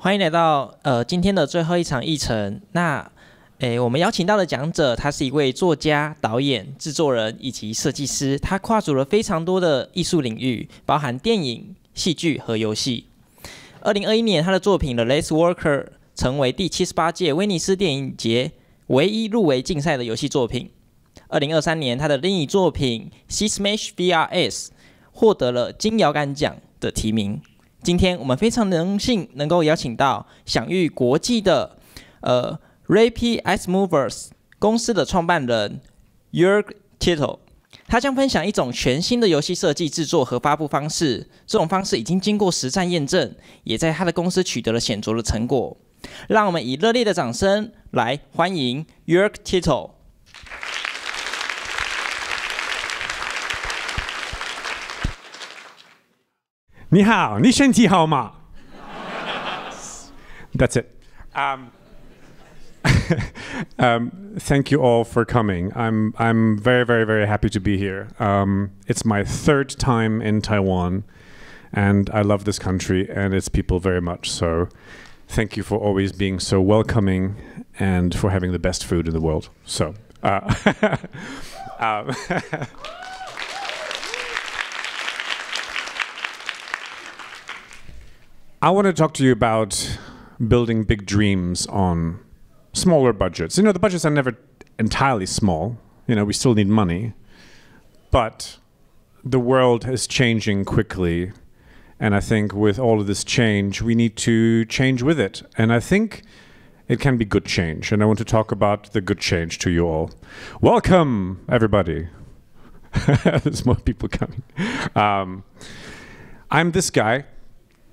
欢迎来到今天的最后一场议程。那我们邀请到的讲者，他是一位作家、导演、制作人以及设计师，他跨足了非常多的艺术领域，包含电影、戏剧和游戏。2021年，他的作品《The Last Worker》成为第78届威尼斯电影节唯一入围竞赛的游戏作品。2023年，他的另一作品《C-Smash VRS》获得了金摇杆奖的提名。今天我们非常荣幸能够邀请到享誉国际的RapidEyeMovers 公司的创办人 Jörg Tittel， 他将分享一种全新的游戏设计、制作和发布方式。这种方式已经经过实战验证，也在他的公司取得了显著的成果。让我们以热烈的掌声来欢迎 Jörg Tittel。你好，你身体好吗？ That's it. Thank you all for coming. I'm very, very, very happy to be here. It's my third time in Taiwan, and I love this country and its people very much. So thank you for always being so welcoming and for having the best food in the world. So I want to talk to you about building big dreams on smaller budgets. You know, the budgets are never entirely small. You know, we still need money. But the world is changing quickly. And I think with all of this change, we need to change with it. And I think it can be good change. And I want to talk about the good change to you all. Welcome, everybody. There's more people coming. I'm this guy.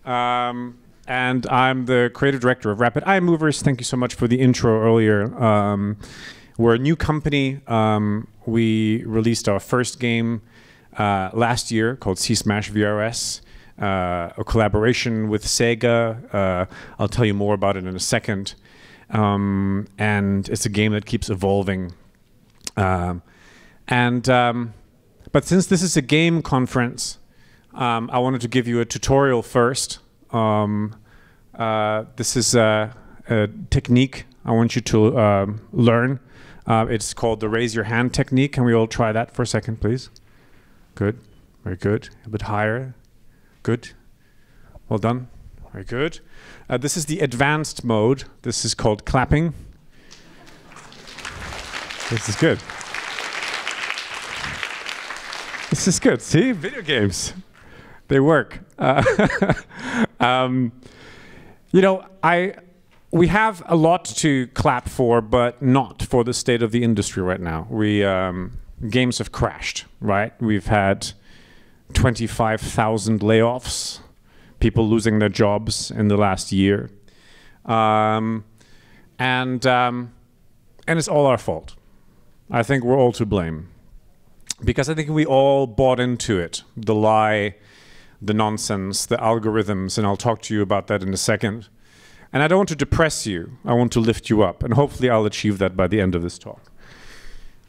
And I'm the creative director of RapidEyeMovers. Thank you so much for the intro earlier. We're a new company. We released our first game last year called C-Smash VRS, a collaboration with SEGA. I'll tell you more about it in a second. And it's a game that keeps evolving. But since this is a game conference, I wanted to give you a tutorial first. This is a technique I want you to learn. It's called the raise your hand technique. Can we all try that for a second, please? Good. Very good. A bit higher. Good. Well done. Very good. This is the advanced mode. This is called clapping. This is good. This is good. See? Video games. They work. You know, we have a lot to clap for, but not for the state of the industry right now. Games have crashed, right? We've had 25,000 layoffs, people losing their jobs in the last year. And it's all our fault. I think we're all to blame. Because I think we all bought into it, the lie, the nonsense, the algorithms, and I'll talk to you about that in a second. And I don't want to depress you. I want to lift you up, and hopefully I'll achieve that by the end of this talk.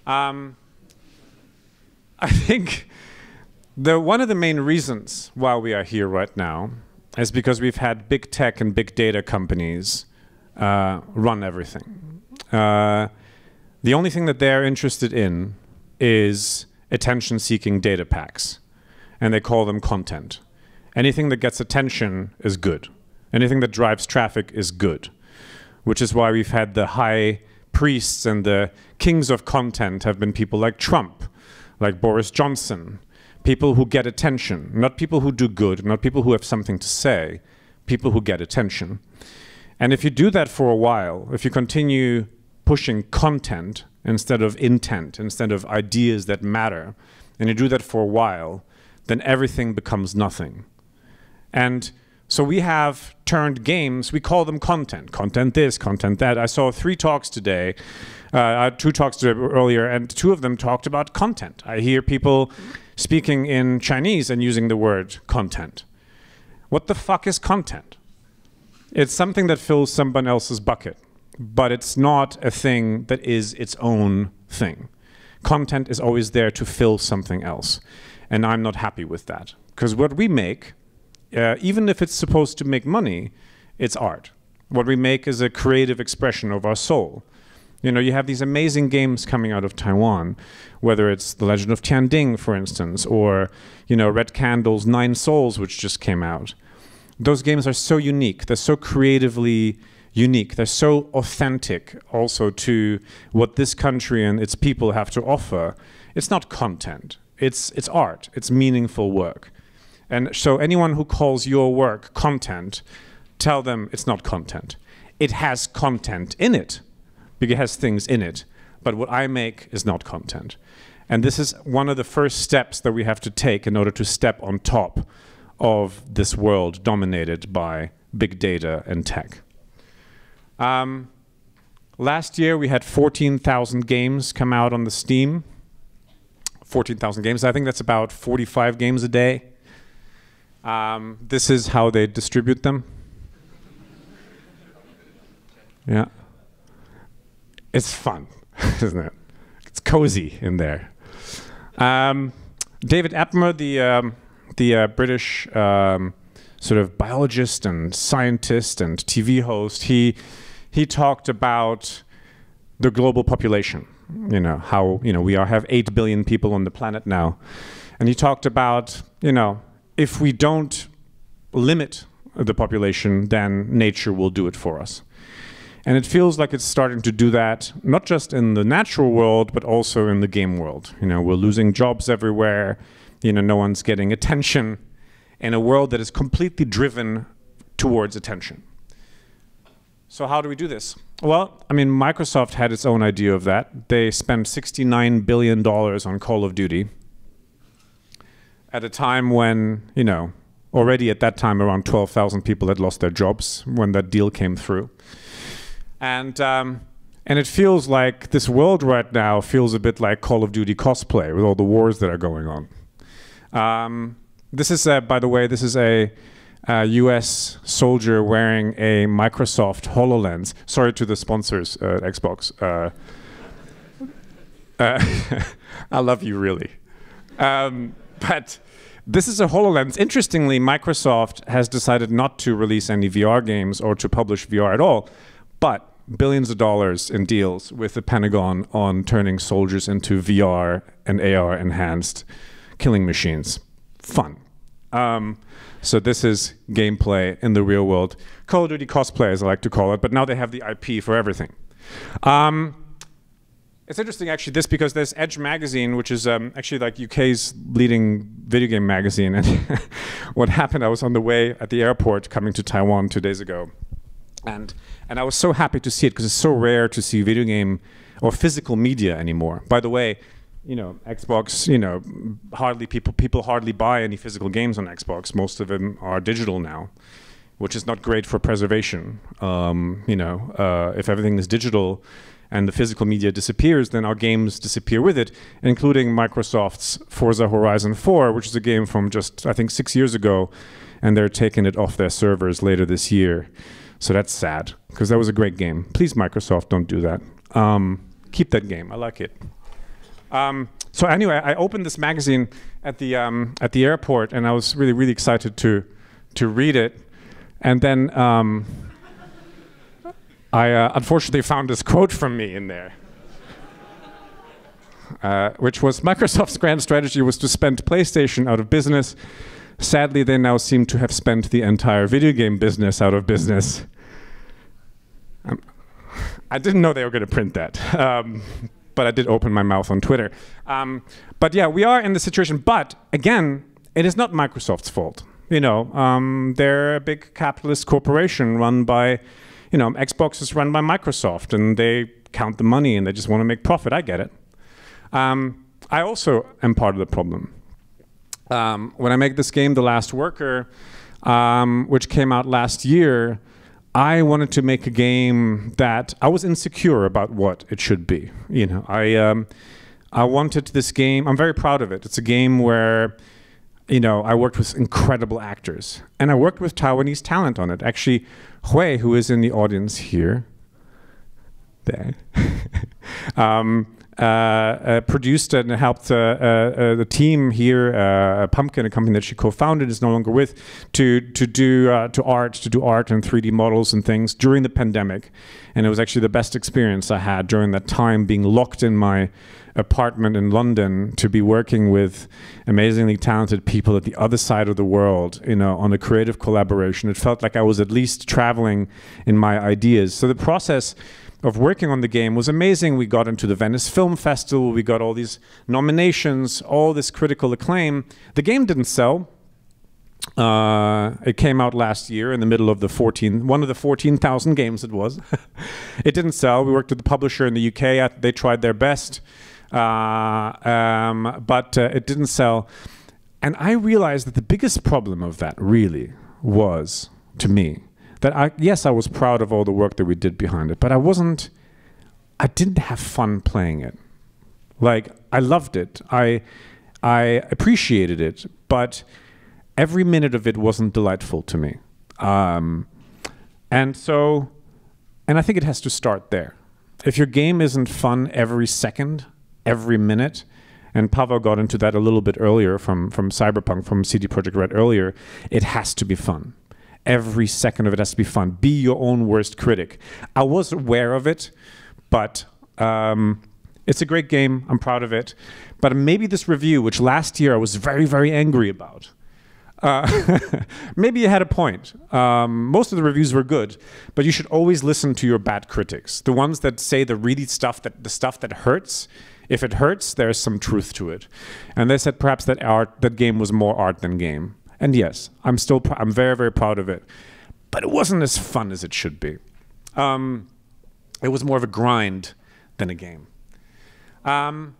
I think one of the main reasons why we are here right now is because we've had big tech and big data companies run everything. The only thing that they're interested in is attention-seeking data packs. And they call them content. Anything that gets attention is good. Anything that drives traffic is good. Which is why we've had the high priests and the kings of content have been people like Trump, like Boris Johnson. People who get attention, not people who do good, not people who have something to say, people who get attention. And if you do that for a while, if you continue pushing content instead of intent, instead of ideas that matter, and you do that for a while, then everything becomes nothing. And so we have turned games, we call them content. Content this, content that. I saw 3 talks today, 2 talks today earlier, and 2 of them talked about content. I hear people speaking in Chinese and using the word content. What the fuck is content? It's something that fills someone else's bucket, but it's not a thing that is its own thing. Content is always there to fill something else. And I'm not happy with that. Because what we make, even if it's supposed to make money, it's art. What we make is a creative expression of our soul. You know, you have these amazing games coming out of Taiwan, whether it's The Legend of Tianding, for instance, or, you know, Red Candle's Nine Souls, which just came out. Those games are so unique. They're so creatively unique. They're so authentic also to what this country and its people have to offer. It's not content. It's art. It's meaningful work. And so anyone who calls your work content, tell them it's not content. It has content in it. It has things in it. But what I make is not content. And this is one of the first steps that we have to take in order to step on top of this world dominated by big data and tech. Last year we had 14,000 games come out on the Steam. 14,000 games. I think that's about 45 games a day. This is how they distribute them. Yeah. It's fun, isn't it? It's cozy in there. David Attenborough, the British sort of biologist and scientist and TV host, he talked about the global population. You know, how, you know, we have 8 billion people on the planet now. And he talked about, you know, if we don't limit the population, then nature will do it for us. And it feels like it's starting to do that, not just in the natural world, but also in the game world. You know, we're losing jobs everywhere. You know, no one's getting attention in a world that is completely driven towards attention. So how do we do this? Well, I mean, Microsoft had its own idea of that. They spent $69 billion on Call of Duty at a time when, you know, already at that time around 12,000 people had lost their jobs when that deal came through. And it feels like this world right now feels a bit like Call of Duty cosplay with all the wars that are going on. This is, by the way, this is a US soldier wearing a Microsoft HoloLens. Sorry to the sponsors, Xbox. I love you, really. But this is a HoloLens. Interestingly, Microsoft has decided not to release any VR games or to publish VR at all, but billions of dollars in deals with the Pentagon on turning soldiers into VR and AR enhanced killing machines. Fun. So this is gameplay in the real world. Call of Duty cosplay, as I like to call it, but now they have the IP for everything. It's interesting, actually, this, because there's Edge magazine, which is actually like UK's leading video game magazine. And what happened, I was on the way at the airport coming to Taiwan 2 days ago. And I was so happy to see it, because it's so rare to see video game or physical media anymore. By the way, you know, Xbox, you know, people hardly buy any physical games on Xbox. Most of them are digital now, which is not great for preservation. You know, if everything is digital and the physical media disappears, then our games disappear with it, including Microsoft's Forza Horizon 4, which is a game from just, I think, 6 years ago, and they're taking it off their servers later this year. So that's sad, because that was a great game. Please, Microsoft, don't do that. Keep that game. I like it. So anyway, I opened this magazine at the airport, and I was really, really excited to read it. And then I unfortunately found this quote from me in there, which was, Microsoft's grand strategy was to spend PlayStation out of business. Sadly, they now seem to have spent the entire video game business out of business. I didn't know they were going to print that, but I did open my mouth on Twitter. But yeah, we are in the situation. But again, it is not Microsoft's fault. You know, they're a big capitalist corporation run by, you know, Xbox is run by Microsoft, and they count the money and they just want to make profit. I get it. I also am part of the problem. When I make this game, The Last Worker, which came out last year, I wanted to make a game that I was insecure about what it should be. You know, I wanted this game. I'm very proud of it. It's a game where, you know, I worked with incredible actors, and I worked with Taiwanese talent on it. Actually, Hui, who is in the audience here, there, produced and helped the team here, Pumpkin, a company that she co-founded, is no longer with, to do art and 3D models and things during the pandemic. And it was actually the best experience I had during that time, being locked in my apartment in London to be working with amazingly talented people at the other side of the world, you know, on a creative collaboration. It felt like I was at least traveling in my ideas. So the process of working on the game was amazing. We got into the Venice Film Festival, we got all these nominations, all this critical acclaim. The game didn't sell. It came out last year in the middle of the one of the 14,000 games it was. It didn't sell. We worked with the publisher in the UK. They tried their best, but it didn't sell. And I realized that the biggest problem of that really was, to me, that yes, I was proud of all the work that we did behind it, but I didn't have fun playing it. Like, I loved it. I appreciated it, but every minute of it wasn't delightful to me. And I think it has to start there. If your game isn't fun every second, every minute, and Pavel got into that a little bit earlier from Cyberpunk, from CD Projekt Red earlier, it has to be fun. Every second of it has to be fun. Be your own worst critic. I was aware of it, but it's a great game. I'm proud of it. But maybe this review, which last year I was very, very angry about, maybe you had a point. Most of the reviews were good, but you should always listen to your bad critics. The ones that say the stuff that hurts. If it hurts, there's some truth to it. And they said perhaps that game was more art than game. And yes, I'm very, very proud of it. But it wasn't as fun as it should be. It was more of a grind than a game. And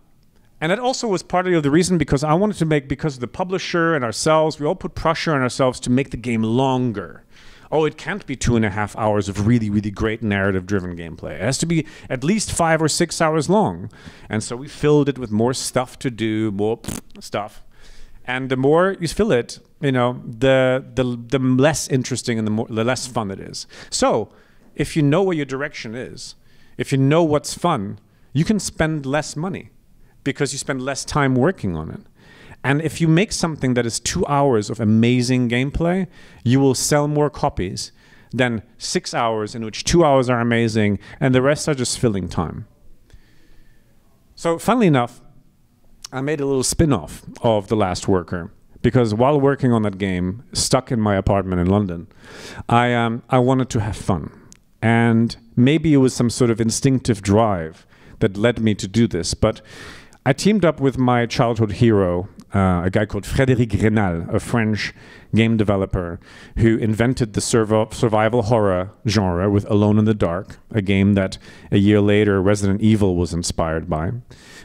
that also was partly of the reason because I wanted to because of the publisher and ourselves, we all put pressure on ourselves to make the game longer. Oh, it can't be 2.5 hours of really, really great narrative-driven gameplay. It has to be at least 5 or 6 hours long. And so we filled it with more stuff to do, more stuff. And the more you fill it, you know, the less interesting and the less fun it is. So if you know where your direction is, if you know what's fun, you can spend less money because you spend less time working on it. And if you make something that is 2 hours of amazing gameplay, you will sell more copies than 6 hours in which 2 hours are amazing and the rest are just filling time. So funnily enough, I made a little spin-off of The Last Worker because while working on that game, stuck in my apartment in London, I wanted to have fun. And maybe it was some sort of instinctive drive that led me to do this, but I teamed up with my childhood hero, a guy called Frédéric Rénal, a French game developer who invented the survival horror genre with Alone in the Dark, a game that a year later Resident Evil was inspired by.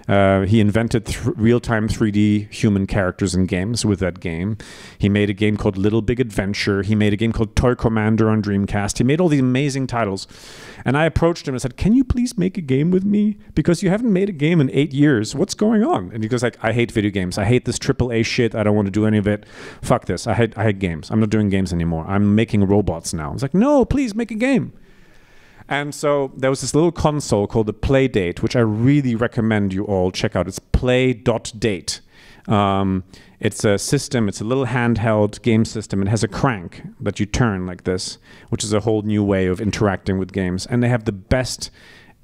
He invented real-time 3D human characters in games with that game. He made a game called Little Big Adventure. He made a game called Toy Commander on Dreamcast. He made all these amazing titles. And I approached him and said, can you please make a game with me? Because you haven't made a game in 8 years. What's going on? And he goes like, I hate video games. I hate this AAA shit. I don't want to do any of it. Fuck this. I hate games. I'm not doing games anymore. I'm making robots now. I was like, no, please make a game. And so there was this little console called the Playdate, which I really recommend you all check out. It's play.date. It's a system. It's a little handheld game system. It has a crank that you turn like this, which is a whole new way of interacting with games. And they have the best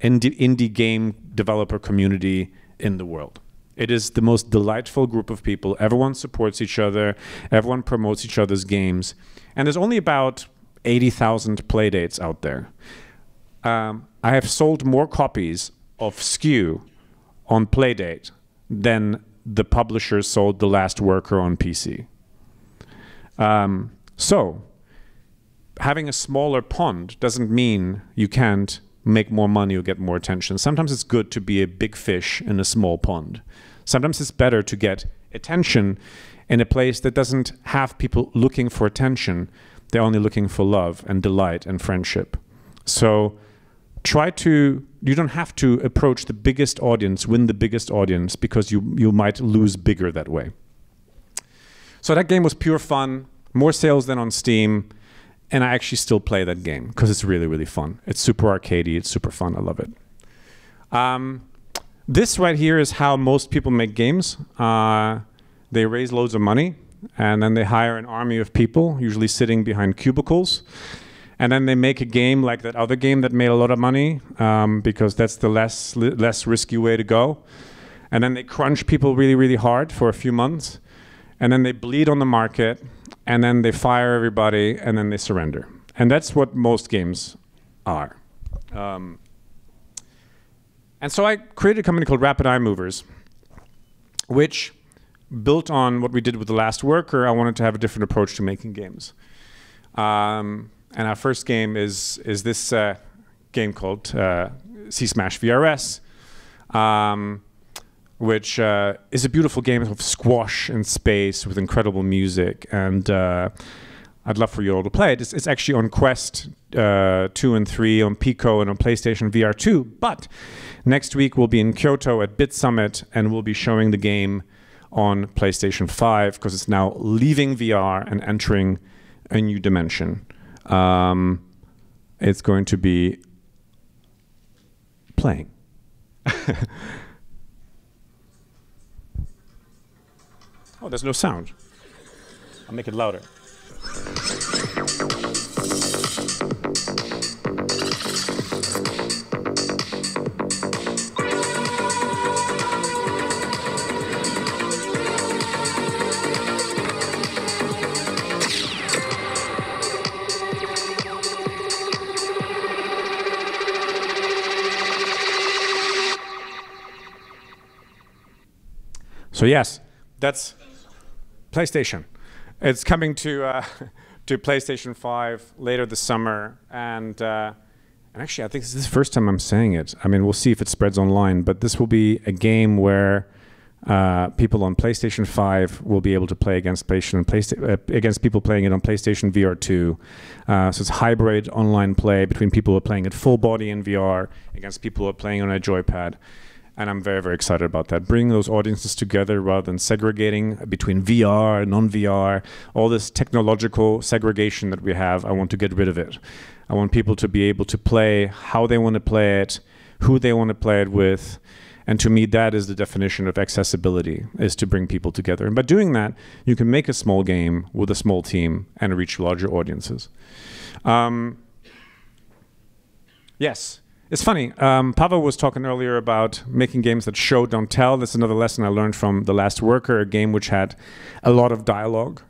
indie game developer community in the world. It is the most delightful group of people. Everyone supports each other. Everyone promotes each other's games. And there's only about 80,000 Playdates out there. I have sold more copies of SKU on Playdate than the publisher sold The Last Worker on PC. So having a smaller pond doesn't mean you can't make more money or get more attention. Sometimes it's good to be a big fish in a small pond. Sometimes it's better to get attention in a place that doesn't have people looking for attention. They're only looking for love and delight and friendship. So you don't have to approach the biggest audience, win the biggest audience, because you might lose bigger that way. So that game was pure fun, more sales than on Steam, and I actually still play that game because it's really, really fun. It's super arcadey, it's super fun, I love it. This right here is how most people make games. They raise loads of money, and then they hire an army of people, usually sitting behind cubicles. And then they make a game like that other game that made a lot of money, because that's the less risky way to go. And then they crunch people really, really hard for a few months. And then they bleed on the market. And then they fire everybody. And then they surrender. And that's what most games are. And so I created a company called RapidEyeMovers, which built on what we did with The Last Worker. I wanted to have a different approach to making games. And our first game is this game called C-Smash VRS, which is a beautiful game of squash in space with incredible music. And I'd love for you all to play it. It's actually on Quest 2 and 3, on Pico, and on PlayStation VR 2. But next week we'll be in Kyoto at Bit Summit, and we'll be showing the game on PlayStation 5, because it's now leaving VR and entering a new dimension. It's going to be playing. Oh, there's no sound. I'll make it louder. So yes, that's PlayStation. It's coming to to PlayStation 5 later this summer, and actually I think this is the first time I'm saying it. I mean, we'll see if it spreads online, but this will be a game where people on PlayStation 5 will be able to play against against people playing it on PlayStation VR 2. So it's hybrid online play between people who are playing it full body in VR against people who are playing on a joypad. And I'm very, very excited about that. Bringing those audiences together rather than segregating between VR and non-VR. All this technological segregation that we have, I want to get rid of it. I want people to be able to play how they want to play it, who they want to play it with. And to me, that is the definition of accessibility, is to bring people together. And by doing that, you can make a small game with a small team and reach larger audiences. Yes. It's funny, Pavel was talking earlier about making games that show, don't tell. That's another lesson I learned from The Last Worker, a game which had a lot of dialogue,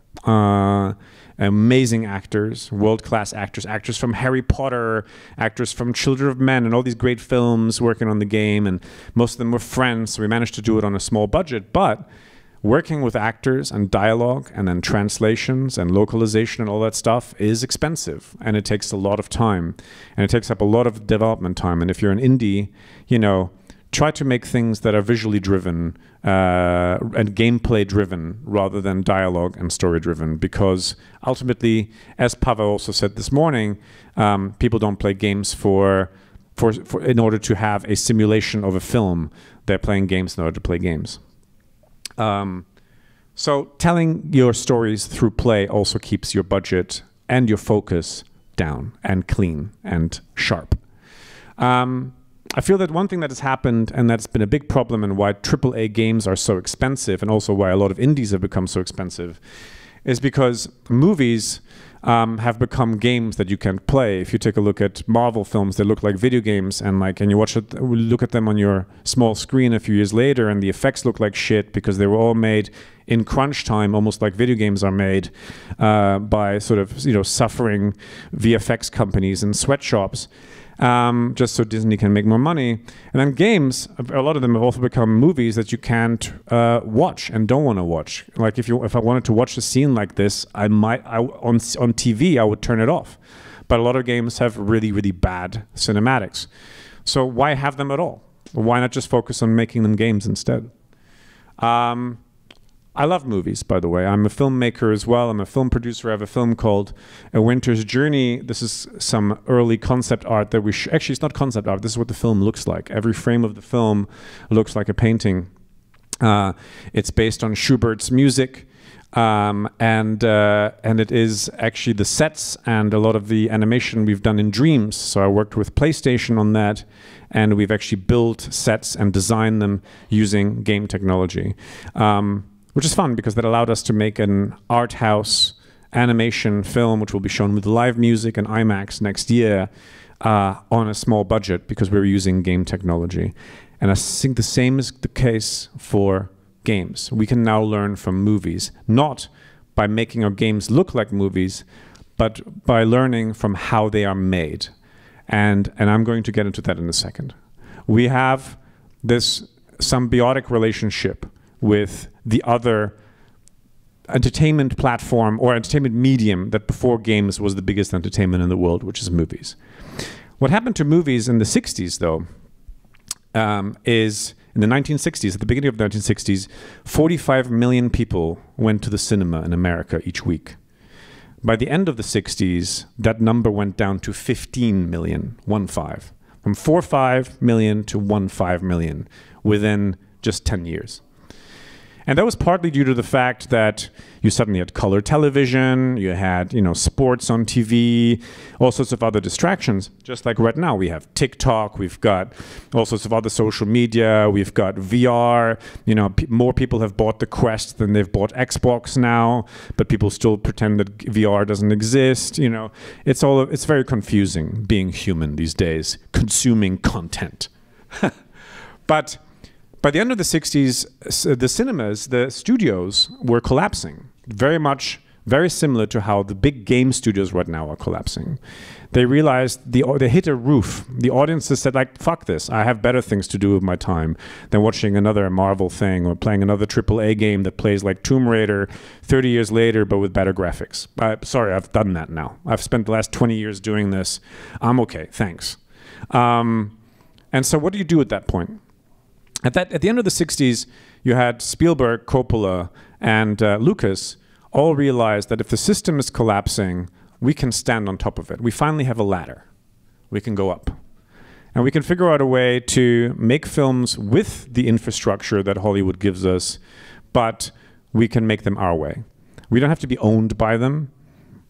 amazing actors, world-class actors, actors from Harry Potter, actors from Children of Men, and all these great films working on the game, and most of them were friends, so we managed to do it on a small budget. But working with actors and dialogue and then translations and localization and all that stuff is expensive, and it takes a lot of time, and it takes up a lot of development time. And if you're an indie, you know, try to make things that are visually driven and gameplay driven rather than dialogue and story driven, because ultimately, as Pavel also said this morning, people don't play games in order to have a simulation of a film. They're playing games in order to play games. So telling your stories through play also keeps your budget and your focus down and clean and sharp. I feel that one thing that has happened, and that's been a big problem, and why AAA games are so expensive, and also why a lot of indies have become so expensive, is because movies have become games that you can't play. If you take a look at Marvel films, they look like video games, and you look at them on your small screen a few years later, and the effects look like shit because they were all made in crunch time, almost like video games are made by sort of suffering VFX companies and sweatshops. Just so Disney can make more money. And then games, a lot of them have also become movies that you can't watch and don't want to watch. Like if I wanted to watch a scene like this, on TV, I would turn it off. But a lot of games have really, really bad cinematics. So why have them at all? Why not just focus on making them games instead? I love movies, by the way. I'm a filmmaker as well. I'm a film producer. I have a film called A Winter's Journey. This is some early concept art that actually, it's not concept art. This is what the film looks like. Every frame of the film looks like a painting. It's based on Schubert's music. and it is actually the sets and a lot of the animation we've done in Dreams. So I worked with PlayStation on that, and we've actually built sets and designed them using game technology, which is fun because that allowed us to make an art house animation film, which will be shown with live music and IMAX next year on a small budget because we were using game technology. And I think the same is the case for games. We can now learn from movies, not by making our games look like movies, but by learning from how they are made. And I'm going to get into that in a second. We have this symbiotic relationship with the other entertainment platform or entertainment medium that before games was the biggest entertainment in the world, which is movies. What happened to movies in the 60s, though, is in the 1960s, at the beginning of the 1960s, 45 million people went to the cinema in America each week. By the end of the 60s, that number went down to 15 million, 1-5. From 4.5 million to 1.5 million within just 10 years. And that was partly due to the fact that you suddenly had color television, you had, sports on TV, all sorts of other distractions. Just like right now, we have TikTok, we've got all sorts of other social media, we've got VR. More people have bought the Quest than they've bought Xbox now, but people still pretend that VR doesn't exist. It's very confusing being human these days, consuming content. But by the end of the 60s, the cinemas, the studios were collapsing. Very similar to how the big game studios right now are collapsing. They realized they hit a roof. The audiences said, like, fuck this. I have better things to do with my time than watching another Marvel thing or playing another AAA game that plays like Tomb Raider 30 years later, but with better graphics. Sorry, I've done that now. I've spent the last 20 years doing this. I'm okay, thanks. And so what do you do at that point? At the end of the 60s, you had Spielberg, Coppola, and Lucas all realized that if the system is collapsing, we can stand on top of it. We finally have a ladder. We can go up. And we can figure out a way to make films with the infrastructure that Hollywood gives us, but we can make them our way. We don't have to be owned by them,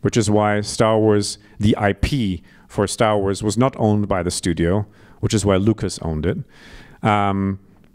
which is why Star Wars, the IP for Star Wars, was not owned by the studio, which is why Lucas owned it.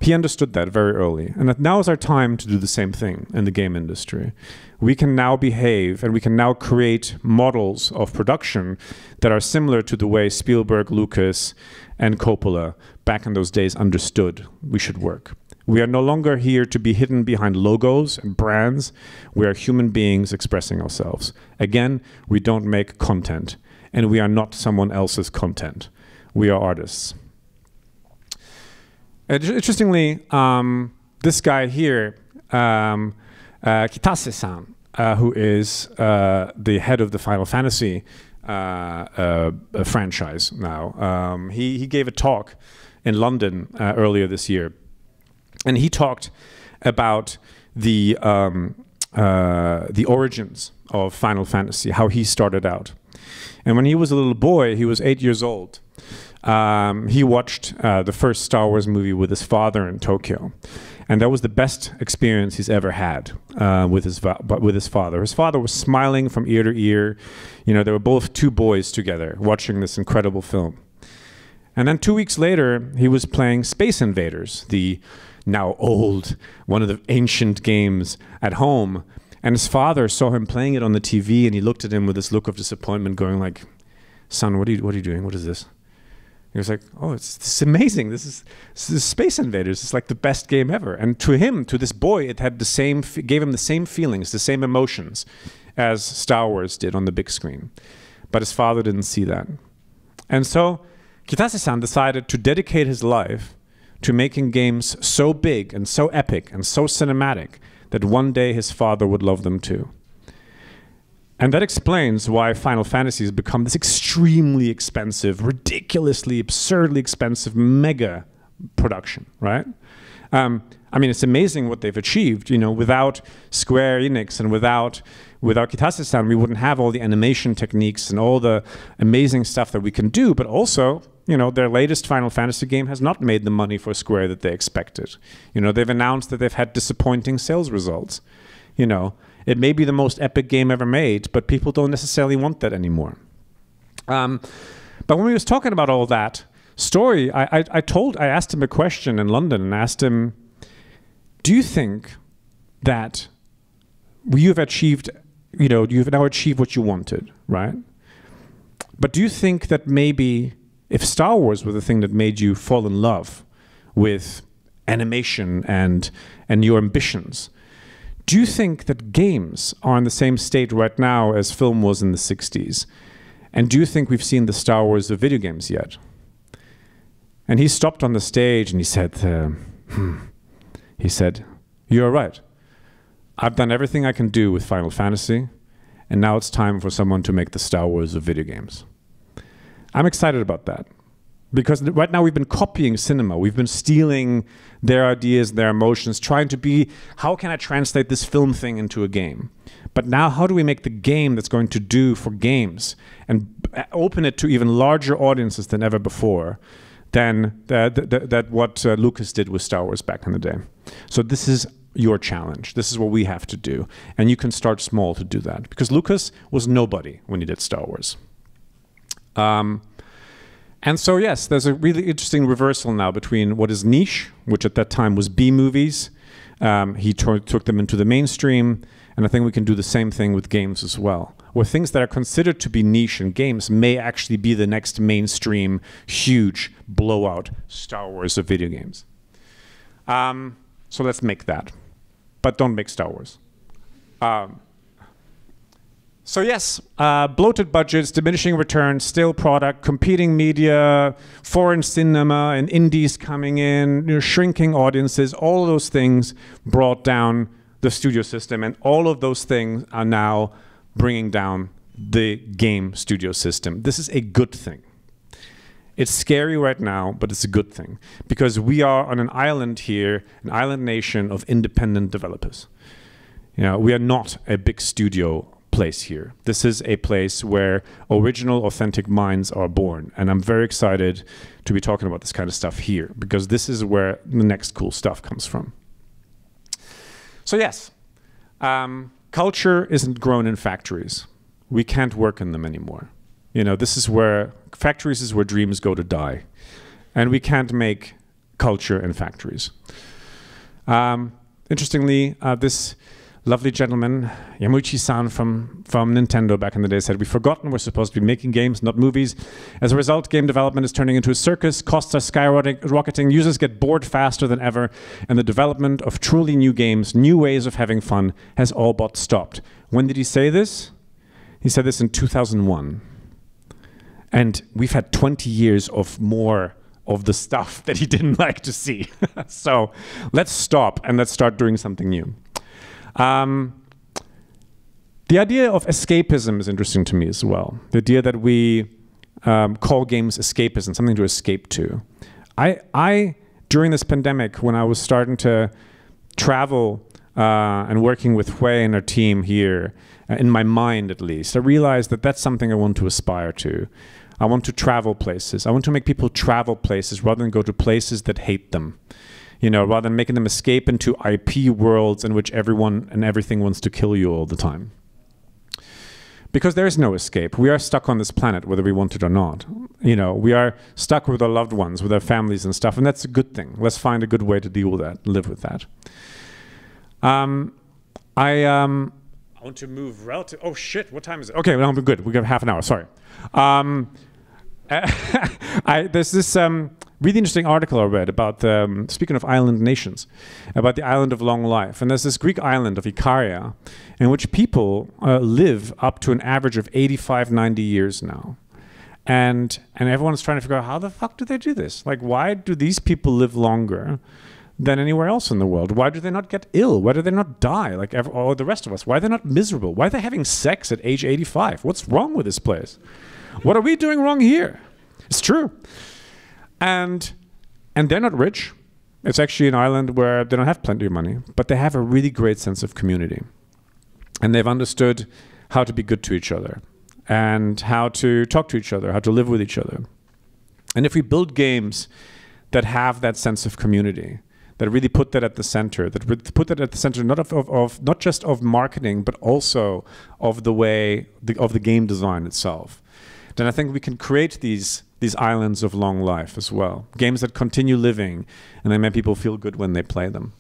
He understood that very early. And that now is our time to do the same thing in the game industry. We can now behave and we can now create models of production that are similar to the way Spielberg, Lucas, and Coppola back in those days understood we should work. We are no longer here to be hidden behind logos and brands. We are human beings expressing ourselves. Again, we don't make content, and we are not someone else's content. We are artists. Interestingly, this guy here, Kitase-san, who is the head of the Final Fantasy franchise now, he gave a talk in London earlier this year, and he talked about the origins of Final Fantasy, how he started out. And when he was a little boy, he was 8 years old. He watched the first Star Wars movie with his father in Tokyo. And that was the best experience he's ever had with his father. His father was smiling from ear to ear. They were both two boys together watching this incredible film. And then 2 weeks later, he was playing Space Invaders, the now old, one of the ancient games at home. And his father saw him playing it on the TV, and he looked at him with this look of disappointment, going like, "Son, what are you doing? What is this?" He was like, "Oh, this is amazing. This is Space Invaders. It's like the best game ever." And to him, to this boy, it had gave him the same feelings, the same emotions as Star Wars did on the big screen. But his father didn't see that. And so Kitase-san decided to dedicate his life to making games so big and so epic and so cinematic that one day his father would love them too. And that explains why Final Fantasy has become this extremely expensive, ridiculously, absurdly expensive mega production, right? It's amazing what they've achieved. Without Square Enix and without Kitase-san, we wouldn't have all the animation techniques and all the amazing stuff that we can do. But also, their latest Final Fantasy game has not made the money for Square that they expected. They've announced that they've had disappointing sales results. It may be the most epic game ever made, but people don't necessarily want that anymore. But when we was talking about all that story, I asked him a question in London and asked him, do you think that you've achieved, you've now achieved what you wanted, right? But do you think that maybe if Star Wars were the thing that made you fall in love with animation and your ambitions, do you think that games are in the same state right now as film was in the 60s? And do you think we've seen the Star Wars of video games yet? And he stopped on the stage and he said, you're right. I've done everything I can do with Final Fantasy, and now it's time for someone to make the Star Wars of video games. I'm excited about that. Because right now we've been copying cinema. We've been stealing their ideas, their emotions, trying to be, how can I translate this film thing into a game? But now how do we make the game that's going to do for games and open it to even larger audiences than ever before than what Lucas did with Star Wars back in the day? So this is your challenge. This is what we have to do. And you can start small to do that. Because Lucas was nobody when he did Star Wars. And so, yes, there's a really interesting reversal now between what is niche, which at that time was B-movies. He took them into the mainstream, and I think we can do the same thing with games as well, where things that are considered to be niche in games may actually be the next mainstream, huge blowout Star Wars of video games. So let's make that. But don't make Star Wars. So yes, bloated budgets, diminishing returns, stale product, competing media, foreign cinema and indies coming in, shrinking audiences, all of those things brought down the studio system, and all of those things are now bringing down the game studio system. This is a good thing. It's scary right now, but it's a good thing, because we are on an island here, an island nation of independent developers. We are not a big studio place here. This is a place where original, authentic minds are born. And I'm very excited to be talking about this kind of stuff here, because this is where the next cool stuff comes from. So yes, culture isn't grown in factories. We can't work in them anymore. This is where factories is where dreams go to die. And we can't make culture in factories. Interestingly, this lovely gentleman, Yamauchi-san from Nintendo back in the day, said, "We've forgotten we're supposed to be making games, not movies. As a result, game development is turning into a circus, costs are skyrocketing, users get bored faster than ever, and the development of truly new games, new ways of having fun, has all but stopped." When did he say this? He said this in 2001. And we've had 20 years of more of the stuff that he didn't like to see. So let's stop and let's start doing something new. The idea of escapism is interesting to me as well. The idea that we call games escapism, something to escape to. I during this pandemic, when I was starting to travel and working with Hui and our team here, in my mind at least, I realized that that's something I want to aspire to. I want to travel places. I want to make people travel places rather than go to places that hate them. Rather than making them escape into IP worlds in which everyone and everything wants to kill you all the time. Because there is no escape. We are stuck on this planet, whether we want it or not. We are stuck with our loved ones, with our families and stuff, and that's a good thing. Let's find a good way to deal with that, live with that. I want to move relative. Oh shit! What time is it? Okay, well, I'm good. We got half an hour. Sorry. There's this really interesting article I read about, speaking of island nations, about the island of long life. And there's this Greek island of Ikaria in which people live up to an average of 85, 90 years now. And everyone's trying to figure out, how the fuck do they do this? Like, why do these people live longer than anywhere else in the world? Why do they not get ill? Why do they not die like all the rest of us? Why are they not miserable? Why are they having sex at age 85? What's wrong with this place? What are we doing wrong here? It's true. And they're not rich. It's actually an island where they don't have plenty of money, but they have a really great sense of community. And they've understood how to be good to each other and how to talk to each other, how to live with each other. And if we build games that have that sense of community, that really put that at the center, put that at the center not just of marketing, but also of the way of the game design itself, then I think we can create these islands of long life as well. Games that continue living and they make people feel good when they play them.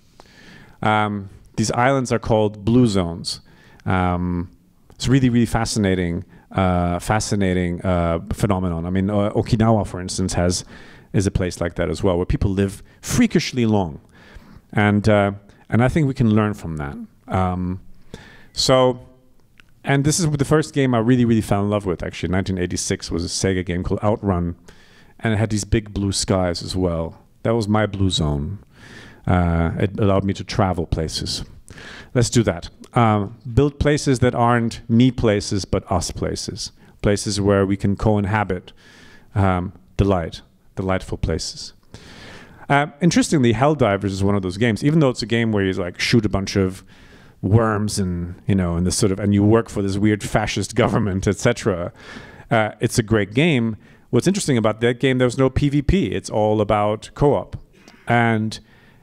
These islands are called blue zones. It's really, really fascinating phenomenon. I mean, Okinawa, for instance, is a place like that as well, where people live freakishly long, and I think we can learn from that. And this is the first game I really, really fell in love with. Actually, 1986 was a Sega game called Outrun, and it had these big blue skies as well. That was my blue zone. It allowed me to travel places. Let's do that. Build places that aren't me places, but us places. Places where we can co-inhabit delightful places. Interestingly, Helldivers is one of those games. Even though it's a game where you like shoot a bunch of worms and and this and you work for this weird fascist government, etc. It's a great game. What's interesting about that game, there's no PvP. It's all about co-op, and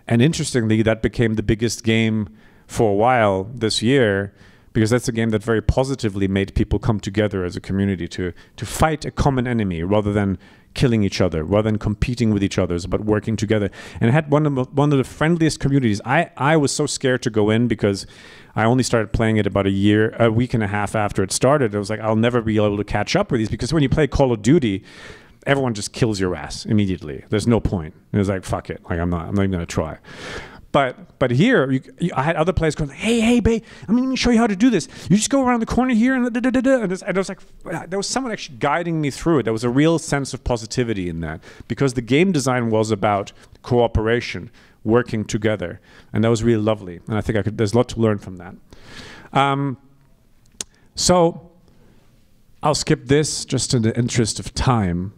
interestingly, that became the biggest game for a while this year, because that's a game that very positively made people come together as a community to fight a common enemy rather than killing each other, rather than competing with each other, but working together. And it had one of the friendliest communities. I was so scared to go in because I only started playing it about a week and a half after it started. I was like, I'll never be able to catch up with these, because when you play Call of Duty, everyone just kills your ass immediately. There's no point. It was like, fuck it. Like I'm not even gonna try. But here, I had other players going, hey, babe, let me show you how to do this. You just go around the corner here, and I was like, there was someone actually guiding me through it. There was a real sense of positivity in that, because the game design was about cooperation, working together, and that was really lovely. And I think there's a lot to learn from that. So I'll skip this just in the interest of time,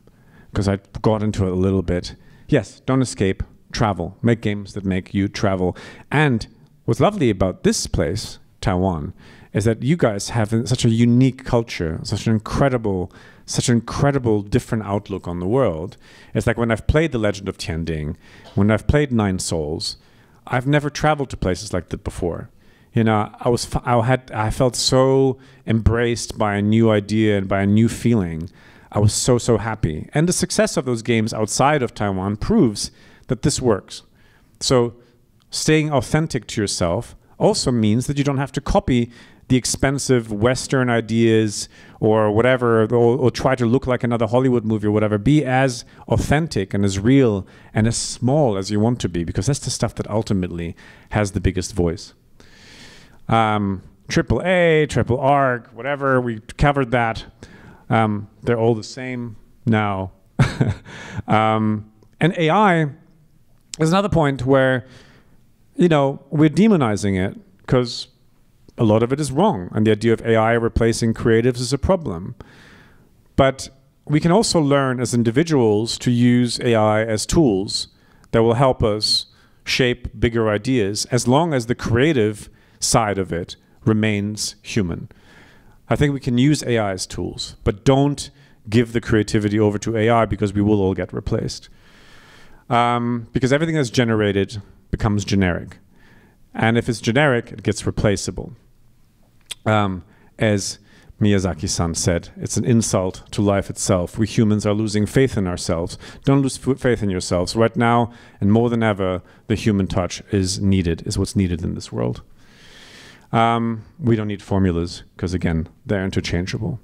because I got into it a little bit. Yes, don't escape. Travel. Make games that make you travel. And what's lovely about this place, Taiwan, is that you guys have such a unique culture, such an incredible different outlook on the world. It's like when I've played The Legend of Tianding, when I've played Nine Souls, I've never traveled to places like that before. I felt so embraced by a new idea and by a new feeling. I was so happy. And the success of those games outside of Taiwan proves that this works. So staying authentic to yourself also means that you don't have to copy the expensive Western ideas or whatever, or try to look like another Hollywood movie or whatever. Be as authentic and as real and as small as you want to be, because that's the stuff that ultimately has the biggest voice. Triple A, triple arc, whatever, we covered that. They're all the same now. And AI is another point where, we're demonizing it because a lot of it is wrong. And the idea of AI replacing creatives is a problem. But we can also learn as individuals to use AI as tools that will help us shape bigger ideas, as long as the creative side of it remains human. I think we can use AI as tools, but don't give the creativity over to AI, because we will all get replaced. Because everything that's generated becomes generic. And if it's generic, it gets replaceable. As Miyazaki-san said, it's an insult to life itself. We humans are losing faith in ourselves. Don't lose faith in yourselves. Right now, and more than ever, the human touch is what's needed in this world. We don't need formulas, because again, they're interchangeable.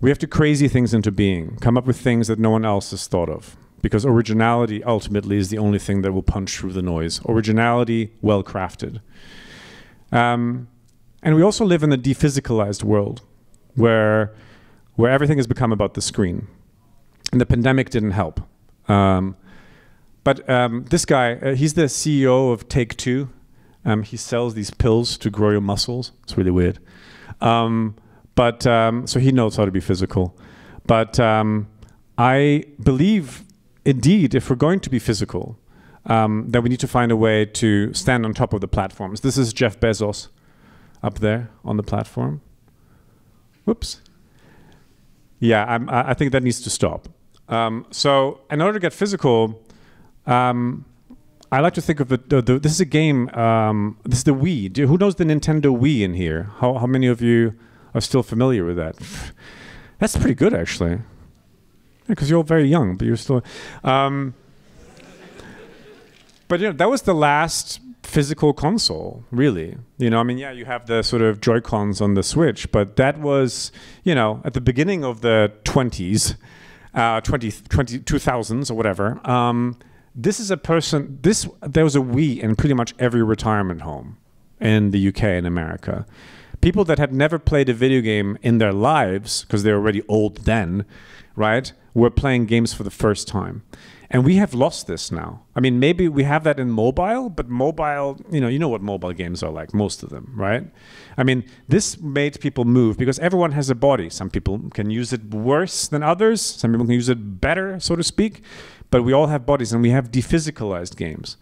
We have to crazy things into being, come up with things that no one else has thought of, because originality ultimately is the only thing that will punch through the noise. Originality, well crafted. And we also live in a dephysicalized world where everything has become about the screen. And the pandemic didn't help. But this guy, he's the CEO of Take-Two. He sells these pills to grow your muscles. It's really weird. So he knows how to be physical. But I believe, indeed, if we're going to be physical, that we need to find a way to stand on top of the platforms. This is Jeff Bezos up there on the platform. Whoops. Yeah, I think that needs to stop. So in order to get physical, I like to think of this is a game, this is the Wii. Who knows the Nintendo Wii in here? How many of you are still familiar with that? That's pretty good, actually. Because you're all very young, but you're still... but you know, that was the last physical console, really. You know, I mean, yeah, you have the sort of Joy-Cons on the Switch, but that was, you know, at the beginning of the 20s, 2000s or whatever. This is a person, there was a Wii in pretty much every retirement home in the UK and America. People that had never played a video game in their lives, because they were already old then, right, were playing games for the first time. And we have lost this now. I mean, maybe we have that in mobile, but mobile, you know what mobile games are like, most of them, right? I mean, this made people move because everyone has a body. Some people can use it worse than others. Some people can use it better, so to speak. But we all have bodies and we have dephysicalized games.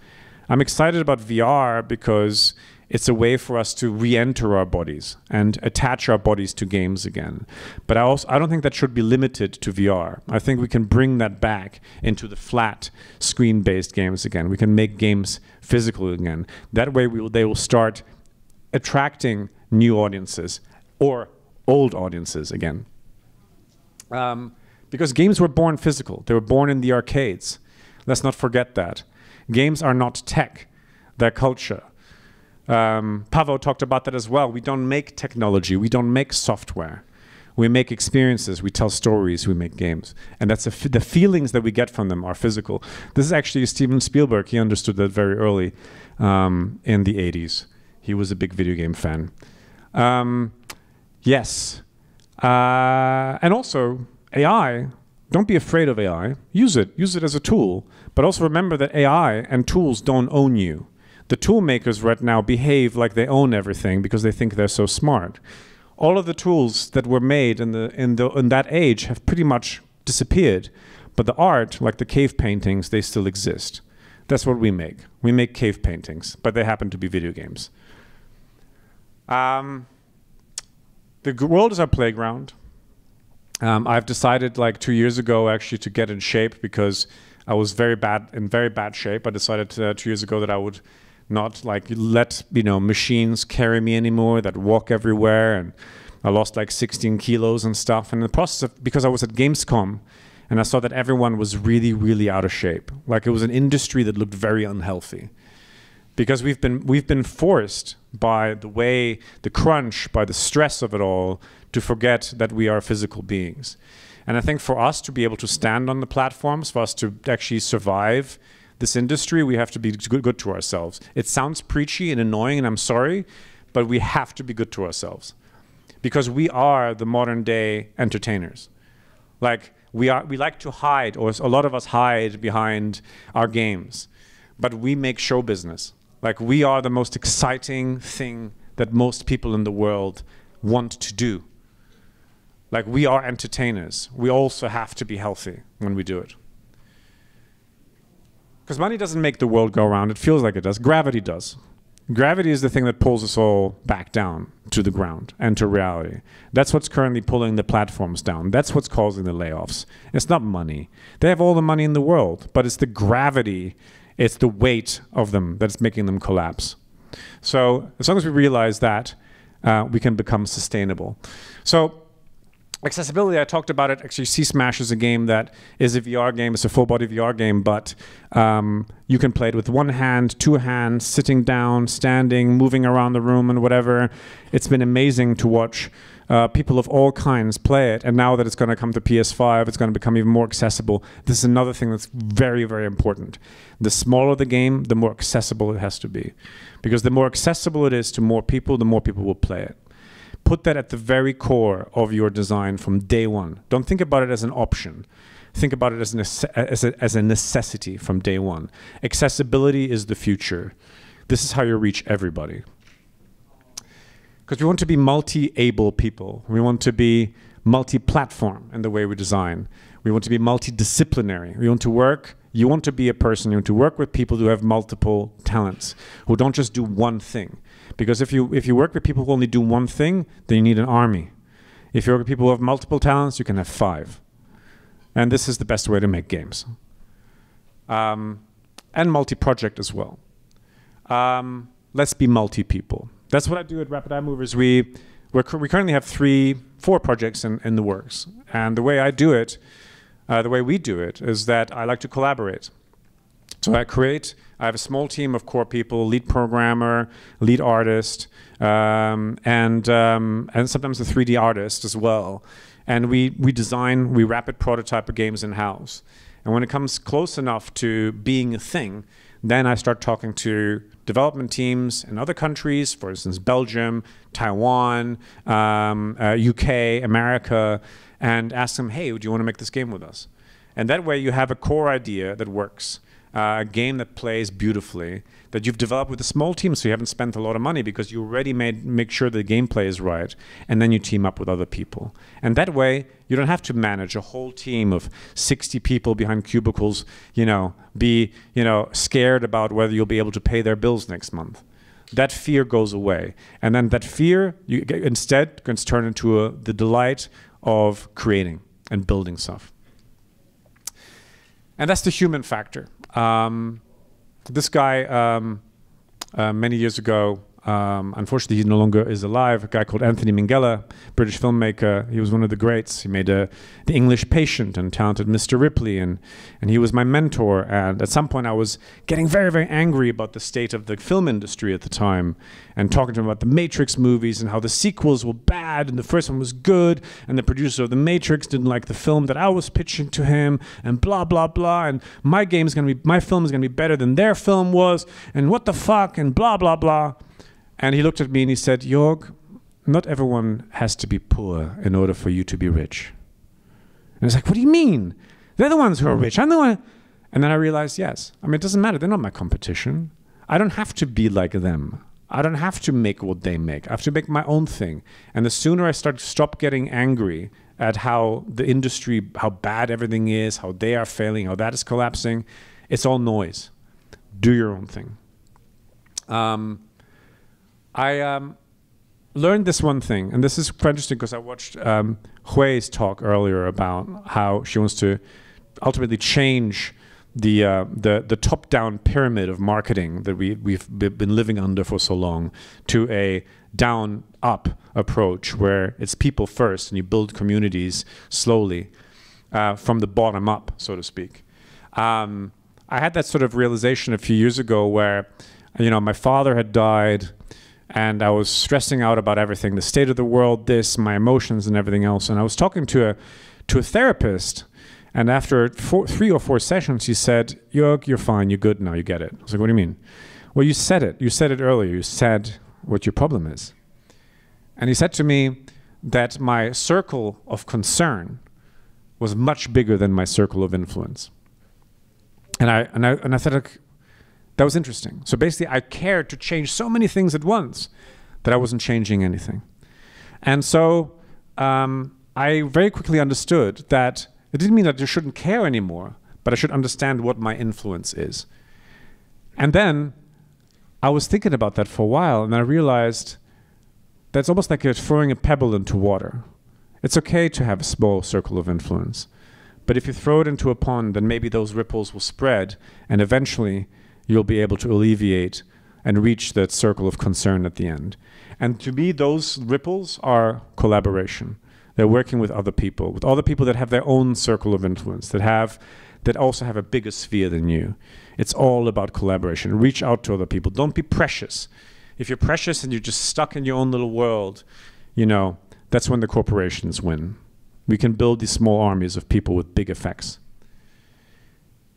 I'm excited about VR because it's a way for us to re-enter our bodies and attach our bodies to games again. But I don't think that should be limited to VR. I think we can bring that back into the flat screen-based games again. We can make games physical again. That way they will start attracting new audiences or old audiences again. Because games were born physical. They were born in the arcades. Let's not forget that. Games are not tech. They're culture. Paavo talked about that as well. We don't make technology. We don't make software. We make experiences. We tell stories. We make games. And that's the feelings that we get from them are physical. This is actually Steven Spielberg. He understood that very early in the 80s. He was a big video game fan. Yes. And also, AI, don't be afraid of AI. Use it. Use it as a tool. But also remember that AI and tools don't own you. The tool makers right now behave like they own everything because they think they're so smart. All of the tools that were made in that age have pretty much disappeared. But the art, like the cave paintings, they still exist. That's what we make. We make cave paintings, but they happen to be video games. The world is our playground. I've decided like 2 years ago actually to get in shape because I was in very bad shape. I decided 2 years ago that I would not like let machines carry me anymore that walk everywhere, and I lost like 16 kilos and stuff. And in the process of, because I was at Gamescom and I saw that everyone was really, really out of shape. Like it was an industry that looked very unhealthy. Because we've been forced by the crunch, by the stress of it all, to forget that we are physical beings. And I think for us to be able to stand on the platforms, for us to actually survive this industry, we have to be good to ourselves. It sounds preachy and annoying, and I'm sorry, but we have to be good to ourselves. Because we are the modern day entertainers. Like we like to hide, or a lot of us hide behind our games, but we make show business. Like we are the most exciting thing that most people in the world want to do. Like we are entertainers. We also have to be healthy when we do it. Because money doesn't make the world go around. It feels like it does. Gravity does. Gravity is the thing that pulls us all back down to the ground and to reality. That's what's currently pulling the platforms down. That's what's causing the layoffs. It's not money. They have all the money in the world, but it's the gravity, it's the weight of them that's making them collapse. So as long as we realize that, we can become sustainable. So accessibility, I talked about it. Actually, C-Smash is a game that is a VR game. It's a full-body VR game, but you can play it with one hand, two hands, sitting down, standing, moving around the room and whatever. It's been amazing to watch people of all kinds play it. And now that it's going to come to PS5, it's going to become even more accessible. This is another thing that's very, very important. The smaller the game, the more accessible it has to be. Because the more accessible it is to more people, the more people will play it. Put that at the very core of your design from day one. Don't think about it as an option. Think about it as a necessity from day one. Accessibility is the future. This is how you reach everybody. Because we want to be multi-able people. We want to be multi-platform in the way we design. We want to be multidisciplinary. We want to work. You want to be a person. You want to work with people who have multiple talents, who don't just do one thing. Because if you work with people who only do one thing, then you need an army. If you work with people who have multiple talents, you can have 5. And this is the best way to make games. and multi-project as well. Let's be multi-people. That's what I do at RapidEyeMovers. We currently have 4 projects in the works. And the way I do it, the way we do it, is that I like to collaborate. So I have a small team of core people, lead programmer, lead artist, and sometimes a 3D artist as well. And we rapid prototype games in-house. And when it comes close enough to being a thing, then I start talking to development teams in other countries, for instance, Belgium, Taiwan, UK, America, and ask them, hey, do you want to make this game with us? And that way you have a core idea that works, a game that plays beautifully, that you've developed with a small team, so you haven't spent a lot of money because you already make sure the gameplay is right, and then you team up with other people. And that way, you don't have to manage a whole team of 60 people behind cubicles, be scared about whether you'll be able to pay their bills next month. That fear goes away. And then that fear instead can turn into the delight of creating and building stuff. And that's the human factor. This guy, many years ago, unfortunately he no longer is alive, a guy called Anthony Minghella, British filmmaker. He was one of the greats. He made The English Patient and Talented Mr. Ripley, and he was my mentor. And at some point I was getting very, very angry about the state of the film industry at the time, and talking to him about the Matrix movies and how the sequels were bad and the first one was good, and the producer of the Matrix didn't like the film that I was pitching to him, and blah, blah, blah, and my film is gonna be better than their film was, and what the fuck, and blah, blah, blah. And he looked at me and he said, Jörg, not everyone has to be poor in order for you to be rich. And I was like, what do you mean? They're the ones who are rich. I'm the one. And then I realized, yes. I mean, it doesn't matter. They're not my competition. I don't have to be like them. I don't have to make what they make. I have to make my own thing. And the sooner I stop getting angry at how the industry, how bad everything is, how they are failing, how that is collapsing, it's all noise. Do your own thing. I learned this one thing, and this is quite interesting because I watched Hui's talk earlier about how she wants to ultimately change the top-down pyramid of marketing that we've been living under for so long to a down-up approach where it's people first and you build communities slowly from the bottom up, so to speak. I had that sort of realization a few years ago where, my father had died, and I was stressing out about everything, the state of the world, my emotions and everything else. And I was talking to a therapist, and after 3 or 4 sessions, he said, Jörg, you're fine, you're good now, you get it. I was like, what do you mean? Well, you said it. You said it earlier. You said what your problem is. And he said to me that my circle of concern was much bigger than my circle of influence. And I thought, like, that was interesting. So basically, I cared to change so many things at once that I wasn't changing anything. And so I very quickly understood that it didn't mean that I shouldn't care anymore, but I should understand what my influence is. And then I was thinking about that for a while, and I realized that's almost like you're throwing a pebble into water. It's okay to have a small circle of influence, but if you throw it into a pond, then maybe those ripples will spread, and eventually you'll be able to alleviate and reach that circle of concern at the end. And to me, those ripples are collaboration. They're working with other people that have their own circle of influence, that also have a bigger sphere than you. It's all about collaboration. Reach out to other people. Don't be precious. If you're precious and you're just stuck in your own little world, that's when the corporations win. We can build these small armies of people with big effects.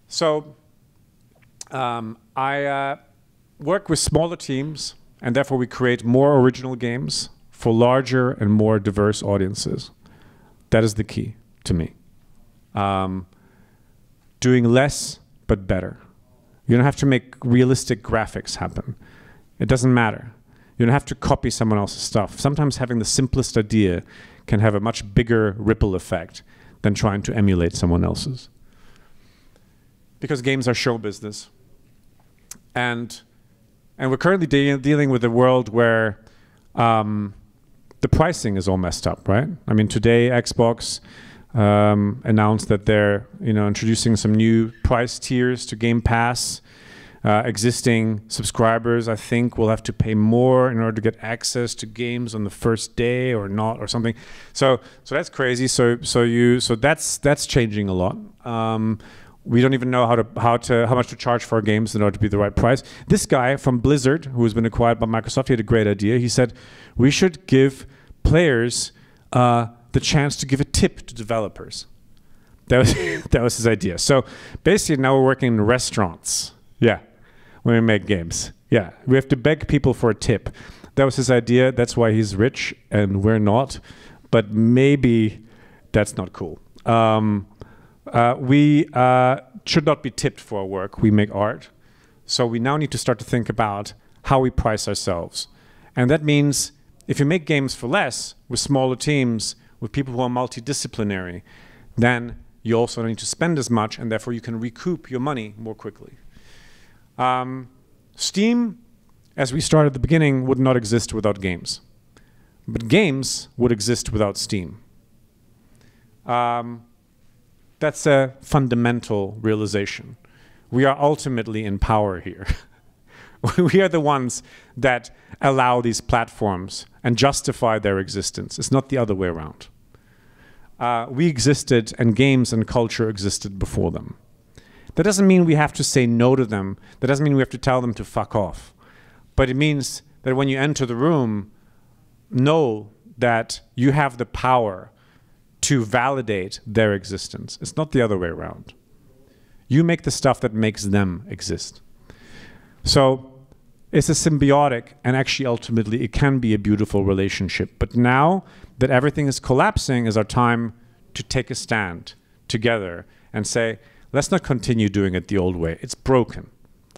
So I work with smaller teams, and therefore we create more original games for larger and more diverse audiences. That is the key to me. Doing less, but better. You don't have to make realistic graphics happen. It doesn't matter. You don't have to copy someone else's stuff. Sometimes having the simplest idea can have a much bigger ripple effect than trying to emulate someone else's. Because games are show business. And we're currently dealing with a world where the pricing is all messed up, right? I mean, today Xbox announced that they're introducing some new price tiers to Game Pass, Existing subscribers, I think, will have to pay more in order to get access to games on the first day or not, or something. So that's crazy. So that's changing a lot. We don't even know how much to charge for our games in order to be the right price. This guy from Blizzard, who has been acquired by Microsoft, he had a great idea. He said we should give players the chance to give a tip to developers. That was his idea. So basically, now we're working in restaurants. Yeah. When we make games. Yeah, we have to beg people for a tip. That was his idea. That's why he's rich and we're not. But maybe that's not cool. We should not be tipped for our work. We make art. So we now need to start to think about how we price ourselves. And that means if you make games for less, with smaller teams, with people who are multidisciplinary, then you also don't need to spend as much, and therefore you can recoup your money more quickly. Steam, as we started at the beginning, would not exist without games. But games would exist without Steam. That's a fundamental realization. We are ultimately in power here. We are the ones that allow these platforms and justify their existence. It's not the other way around. We existed, and games and culture existed before them. That doesn't mean we have to say no to them. That doesn't mean we have to tell them to fuck off. But it means that when you enter the room, know that you have the power to validate their existence. It's not the other way around. You make the stuff that makes them exist. So it's a symbiotic, and actually ultimately it can be a beautiful relationship. But now that everything is collapsing is our time to take a stand together and say, let's not continue doing it the old way. It's broken.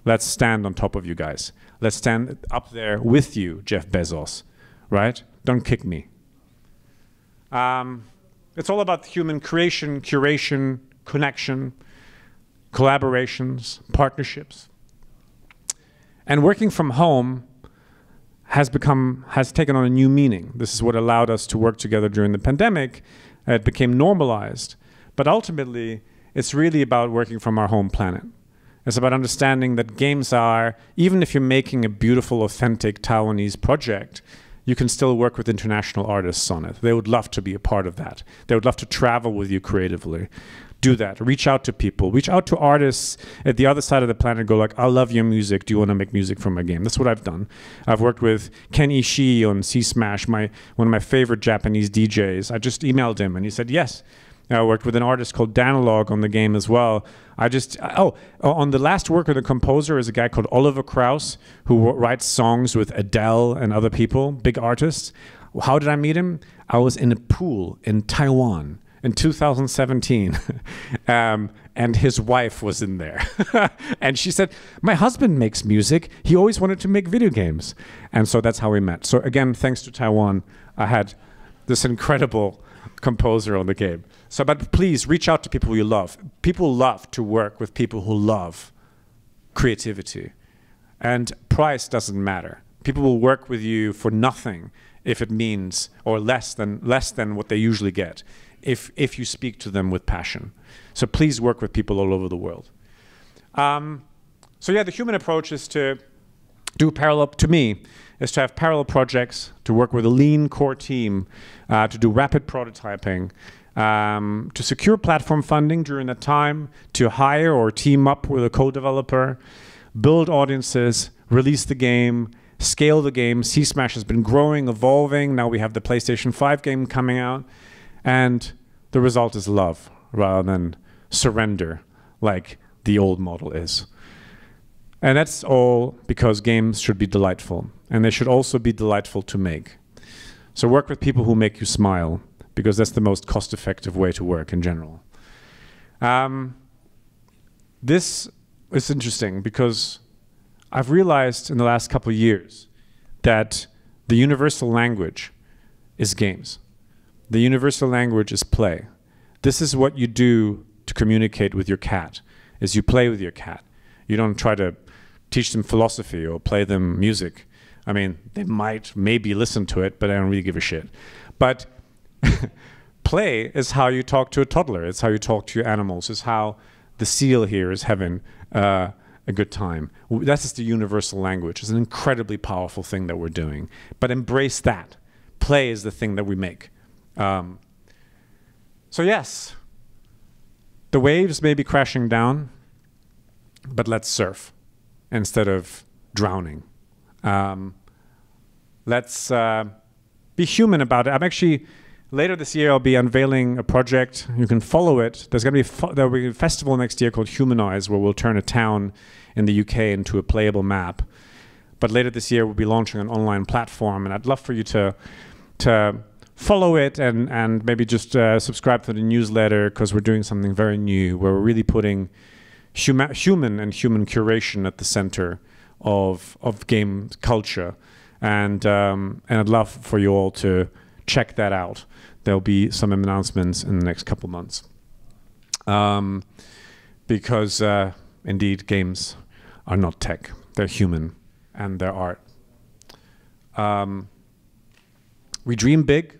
Let's stand on top of you guys. Let's stand up there with you, Jeff Bezos, right? Don't kick me. It's all about human creation, curation, connection, collaborations, partnerships. And working from home has taken on a new meaning. This is what allowed us to work together during the pandemic. It became normalized. But ultimately, it's really about working from our home planet. It's about understanding that games are, even if you're making a beautiful, authentic Taiwanese project, you can still work with international artists on it. They would love to be a part of that. They would love to travel with you creatively. Do that. Reach out to people. Reach out to artists at the other side of the planet. Go like, I love your music. Do you want to make music for my game? That's what I've done. I've worked with Ken Ishii on C-Smash, one of my favorite Japanese DJs. I just emailed him and he said yes. I worked with an artist called Danalog on the game as well. On the last work of the composer is a guy called Oliver Krauss, who writes songs with Adele and other people, big artists. How did I meet him? I was in a pool in Taiwan in 2017, and his wife was in there. And she said, my husband makes music. He always wanted to make video games. And so that's how we met. So again, thanks to Taiwan, I had this incredible composer on the game. So, but please reach out to people you love. People love to work with people who love creativity. And price doesn't matter. People will work with you for nothing if it means, or less than what they usually get, if you speak to them with passion. So please work with people all over the world. So yeah, the human approach is to do parallel, to me, is to have parallel projects, to work with a lean core team, to do rapid prototyping, to secure platform funding during that time, to hire or team up with a co-developer, build audiences, release the game, scale the game. C-Smash has been growing, evolving. Now we have the PlayStation 5 game coming out. And the result is love rather than surrender like the old model is. And that's all because games should be delightful. And they should also be delightful to make. So work with people who make you smile, because that's the most cost-effective way to work in general. This is interesting because I've realized in the last couple of years that the universal language is games. The universal language is play. This is what you do to communicate with your cat, is you play with your cat. You don't try to teach them philosophy or play them music. I mean, they might maybe listen to it, but I don't really give a shit. But play is how you talk to a toddler. It's how you talk to your animals. It's how the seal here is having a a good time. That's just the universal language. It's an incredibly powerful thing that we're doing. But embrace that. Play is the thing that we make. So yes, the waves may be crashing down, but let's surf instead of drowning. Let's be human about it. I'm actually, later this year, I'll be unveiling a project. You can follow it. There'll be a festival next year called Humanize, where we'll turn a town in the UK into a playable map. But later this year, we'll be launching an online platform, and I'd love for you to follow it and maybe just subscribe to the newsletter, because we're doing something very new, where we're really putting human and human curation at the center of game culture. And I'd love for you all to check that out. There'll be some announcements in the next couple months. Because indeed, games are not tech. They're human and they're art. We dream big.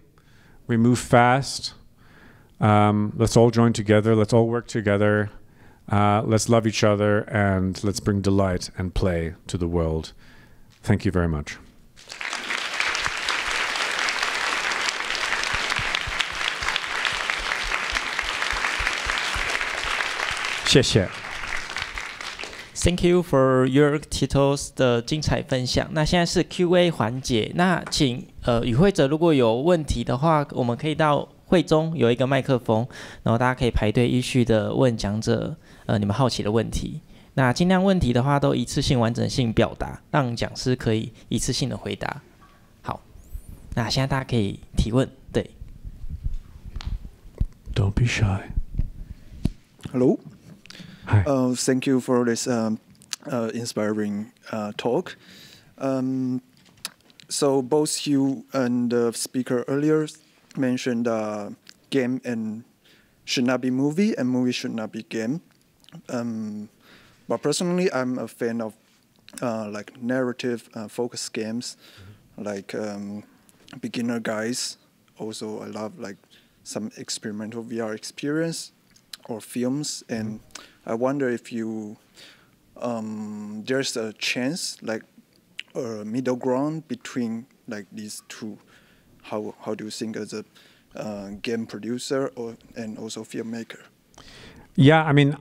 We move fast. Let's all join together. Let's all work together. Let's love each other, and let's bring delight and play to the world. Thank you very much.谢谢。Thank you for Jörg Tittel 的精彩分享。那现在是 Q&A 环节，那请与会者如果有问题的话，我们可以到会中有一个麦克风，然后大家可以排队依序的问讲者你们好奇的问题。那尽量问题的话都一次性完整性表达，让讲师可以一次性的回答。好，那现在大家可以提问。对。Don't be shy. Hello. Hi. Thank you for this inspiring talk. So both you and the speaker earlier mentioned game and should not be movie, and movie should not be game. But personally, I'm a fan of like narrative focused games, like beginner guides. Also, I love like some experimental VR experience or films, and I wonder if you there's a chance like a middle ground between like these two. How do you think as a game producer and also filmmaker? Yeah, I mean,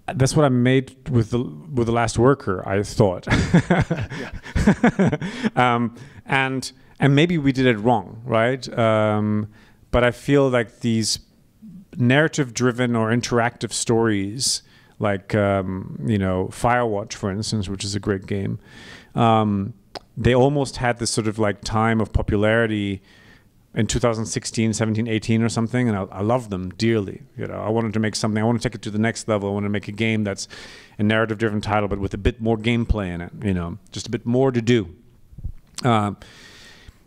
that's what I made with the Last Worker, I thought. And maybe we did it wrong, right? But I feel like these narrative-driven or interactive stories, like Firewatch, for instance, which is a great game, they almost had this sort of like time of popularity in 2016, 17, 18 or something, and I love them dearly. I wanted to make something. I want to take it to the next level. I want to make a game that's a narrative-driven title, but with a bit more gameplay in it. Just a bit more to do.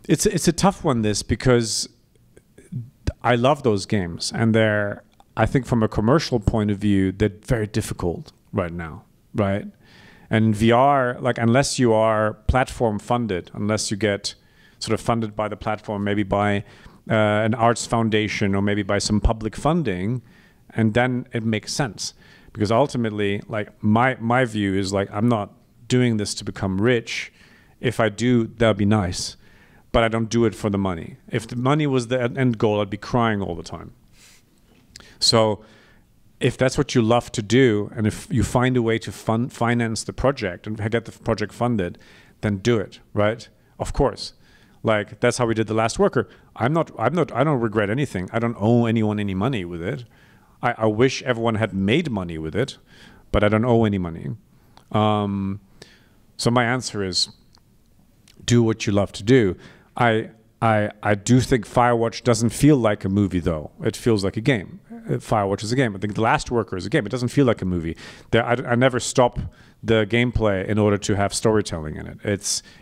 It's a tough one, this, because I love those games, and I think from a commercial point of view, they're very difficult right now, right? And VR, like, unless you are platform funded, unless you get sort of funded by the platform, maybe by an arts foundation or maybe by some public funding, and then it makes sense. Because ultimately, like, my view is like, I'm not doing this to become rich. If I do, that'd be nice. But I don't do it for the money. If the money was the end goal, I'd be crying all the time. So if that's what you love to do, and if you find a way to finance the project and get the project funded, then do it, right? Of course. Like, that's how we did The Last Worker. I don't regret anything. I don't owe anyone any money with it. I wish everyone had made money with it, but I don't owe any money. So my answer is, do what you love to do. I do think Firewatch doesn't feel like a movie, though. It feels like a game. Firewatch is a game. I think The Last Worker is a game. It doesn't feel like a movie. I never stop the gameplay in order to have storytelling in it.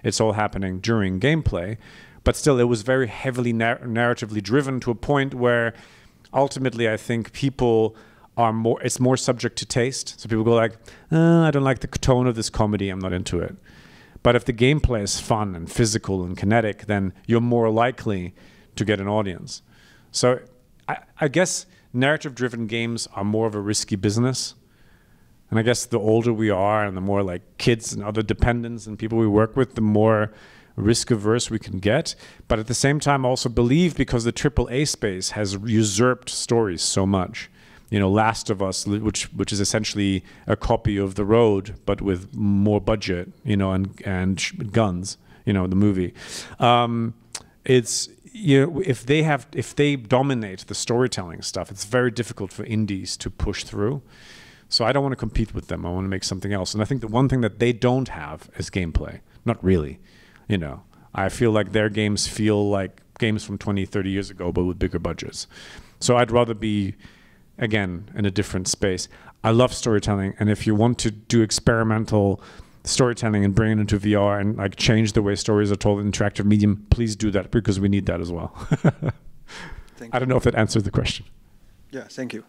It's all happening during gameplay, but still, it was very heavily narratively driven to a point where, ultimately, I think people are it's more subject to taste. So people go like, I don't like the tone of this comedy. I'm not into it. But if the gameplay is fun and physical and kinetic, then you're more likely to get an audience. So I guess narrative-driven games are more of a risky business. And I guess the older we are and the more like kids and other dependents and people we work with, the more risk averse we can get. But at the same time, also believe, because the AAA space has usurped stories so much. You know, Last of Us, which is essentially a copy of The Road, but with more budget, you know, and guns, you know, the movie. It's, you know, if they dominate the storytelling stuff, it's very difficult for indies to push through. So I don't want to compete with them. I want to make something else. And I think the one thing that they don't have is gameplay. Not really. You know, I feel like their games feel like games from 20, 30 years ago, but with bigger budgets. So I'd rather be, again, in a different space. I love storytelling. And if you want to do experimental storytelling and bring it into VR and like change the way stories are told in interactive medium, please do that, because we need that as well. Thank you. I don't know if that answered the question. Yeah, thank you.